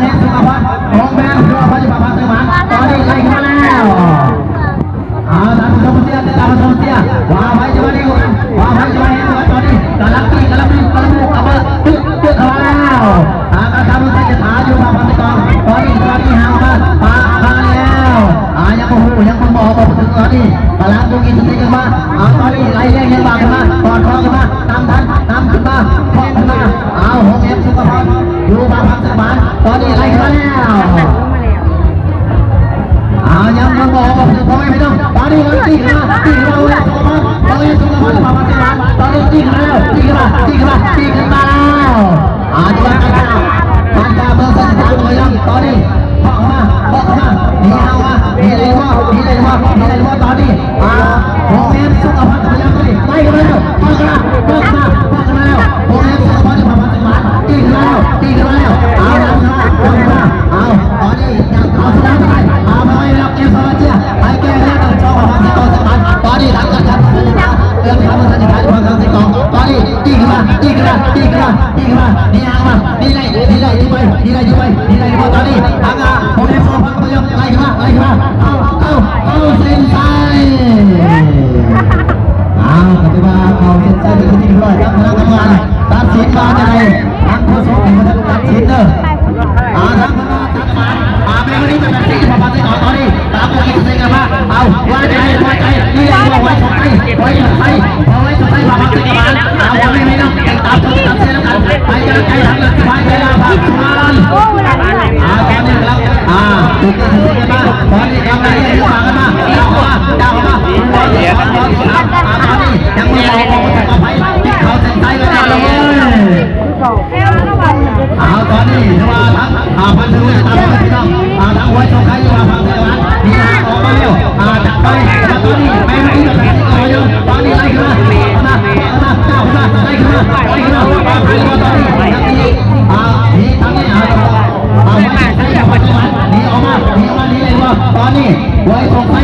นี้สุขภาพของแม่สุขภาพจะมาพักเติมมันตอนนี้ไล่ขึ้นมาแล้วตามสมเสียตามสมเสียว่าไปจะมาดีกว่าว่าไปจะมาเห็นว่าตอนนี้กำลังตีกำลังมุกกำลังตึ๊ดเข้ามาแล้วการทำให้จะหาอยู่มาพักเติมตอนนี้ห่างมาแล้วยังโอ้โหยังคนบอกถึงตอนนี้กำลังดูกินสติกันมาตอนนี้ไล่แย่งยังบางกันมาตอนคอกันมาตามทันตามขึ้นมาพอขึ้นมาของเอ็มสุขภาพอยู่มาพักเติมมันตอนนี้ไล่ขึ้นมาแล้วยังมันบอกถึงพอไม่ต้องตอนนี้เราตีกันมาแล้วสุขภาพเราเอ็มสุขภาพมาพักเติมมันตอนนี้ตีกันแล้วตีกันมาแล้วจะมากันแล้วมันจะเบอร์สัญญาณเลยยังตอนนี้บอกมานี่เอามานี่เลยว่าตอนนี้ของเอ็มสุขภาพพยายามเลยไล่กันแล้วบอกมาแล้วของเอ็มสุขภาพมาพักเติมมันตีกันแล้วเอาตอนนี้ยังเอาชนะได้ไม่รับเกมสวัสดิ์ไอ้แก่แล้วต้องชอบมาที่กองสมานตอนนี้หลังจากการเรื่องทำสัญญาณของกองที่กองตอนนี้ตีกันมานี่เอามานี่ไล่ไปตอนนี้ทางของเอ็มสุขภาพพยายามไล่กันมาเอาเส้นชัยปฏิบัติเอาเส้นชัยเป็นที่เรียบร้อยครับคณะกรรมการตัดสินมาในทางโฆษกเป็นคนตัดสินเด้อทางคณะกรรมการเป็นวันนี้เป็นแบบที่มาติดต่อตอนนี้ตามผู้กิจการมาเอาไว้ใจนี่เลยว่าไว้สองใจมาติดต่อวันนี้ไม่ต้องตามผู้ตัดสินแล้วกันไปกันใจทางนั้นไปใจละพักมันตอนนี้เราผู้กิจการมาตอนนี้กำลังจะมากันมาดาวมาตอนนี้ยังไม่ออกมาจากไปที่เขาเส้นใจไม่ได้เลยตอนนี้ว่าทั้งพันธุ์เลยตามพี่น้องทั้งหัวชงใครอยู่ฝั่งเทวันนี่ออกมาเร็วจับไปตอนนี้ไม่ได้แบบนี้ก็ยังตอนนี้ไล่ขึ้นมาไล่ขึ้นมาตอนนี้ยังมีนี่ทางนี้หัวชงใครอยู่ฝั่งเทวันนี่ออกมานี่เลยว่าตอนนี้หัวชงใคร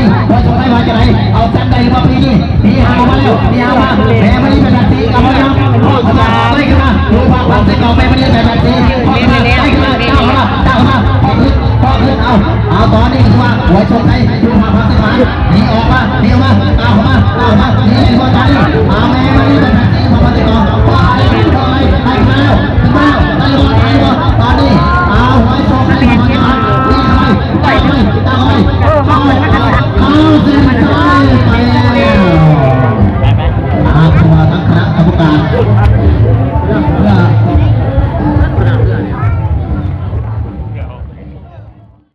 มาจากไหนเอาแซมได้มาปีนี้นี่ออกมาเร็วนี่เอามาแม่ไม่ได้เป็นแบบนี้กับมันยังไล่ขึ้นมาดูฝั่งเทวันแม่ไม่ได้เป็นแบบนี้ไล่ขึ้นมาพอขึ้นเอาตอนนี้คือว่าหัวชนไทยดูมาพักเต็มมา